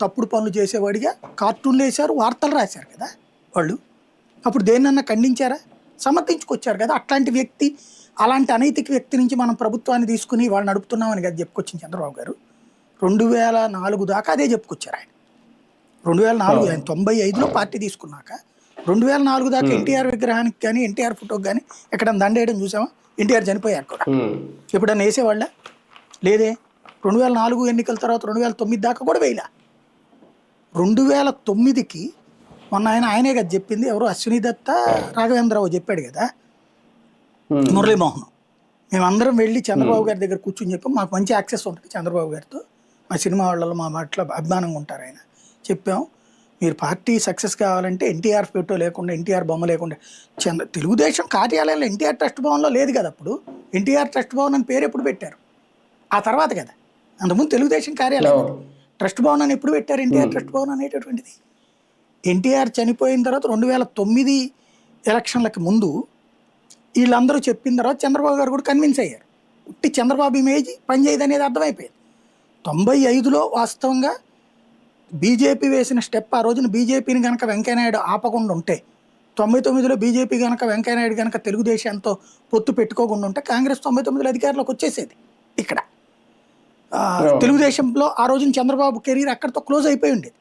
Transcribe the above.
తప్పుడు పనులు చేసేవాడిగా కార్టూన్లు వేశారు, వార్తలు రాశారు కదా వాళ్ళు. అప్పుడు దేన్నన్నా ఖండించారా? సమర్థించుకొచ్చారు కదా. అట్లాంటి వ్యక్తి, అలాంటి అనైతిక వ్యక్తి నుంచి మనం ప్రభుత్వాన్ని తీసుకుని వాళ్ళు నడుపుతున్నామని కదా చెప్పుకొచ్చింది చంద్రబాబు గారు. 2004 దాకా అదే చెప్పుకొచ్చారు ఆయన. 2004 ఆయన 95లో పార్టీ తీసుకున్నాక 2004 దాకా ఎన్టీఆర్ విగ్రహానికి కానీ ఎన్టీఆర్ ఫోటోకి కానీ ఎక్కడైనా దండ వేయడం చూసామా? ఎన్టీఆర్ చనిపోయారు కూడా ఎప్పుడన్నా వేసేవాళ్ళ? లేదే. 2004 ఎన్నికల తర్వాత 2009 దాకా కూడా వేయలే. 2009కి మొన్న ఆయనే కదా చెప్పింది, ఎవరు అశ్విని దత్త రాఘవేంద్రరావు చెప్పాడు కదా, మురళీమోహన్ మేమందరం వెళ్ళి చంద్రబాబు గారి దగ్గర కూర్చుని చెప్పాం, మాకు మంచి యాక్సెస్ ఉంటుంది చంద్రబాబు గారితో, మా సినిమా వాళ్ళలో మా మాటలో అభిమానంగా ఉంటారు ఆయన. చెప్పాం, మీరు పార్టీ సక్సెస్ కావాలంటే ఎన్టీఆర్ ఫోటో లేకుండా, ఎన్టీఆర్ బొమ్మ లేకుండా, తెలుగుదేశం కార్యాలయంలో ఎన్టీఆర్ ట్రస్ట్ భవన్లో లేదు కదా అప్పుడు. ఎన్టీఆర్ ట్రస్ట్ భవన్ అని పేరు ఎప్పుడు పెట్టారు? ఆ తర్వాత కదా. అంతకుముందు తెలుగుదేశం కార్యాలయం ట్రస్ట్ భవన్ అని ఎప్పుడు పెట్టారు? ఎన్టీఆర్ ట్రస్ట్ భవన్ అనేటటువంటిది. ఎన్టీఆర్ చనిపోయిన తర్వాత 2009 ఎలక్షన్లకు ముందు వీళ్ళందరూ చెప్పిన తర్వాత చంద్రబాబు గారు కూడా కన్విన్స్ అయ్యారు. ఉట్టి చంద్రబాబు ఇమేజ్ పనిచేయదు అనేది అర్థమైపోయింది. 95లో వాస్తవంగా బీజేపీ వేసిన స్టెప్, ఆ రోజున బీజేపీని కనుక వెంకయ్యనాయుడు ఆపకుండా ఉంటే, 99లో బీజేపీ కనుక వెంకయ్యనాయుడు కనుక తెలుగుదేశంతో పొత్తు పెట్టుకోకుండా ఉంటే కాంగ్రెస్ 99లో అధికారంలోకి వచ్చేసేది. ఇక్కడ తెలుగుదేశంలో ఆ రోజున చంద్రబాబు కెరీర్ అక్కడితో క్లోజ్ అయిపోయి ఉండేది.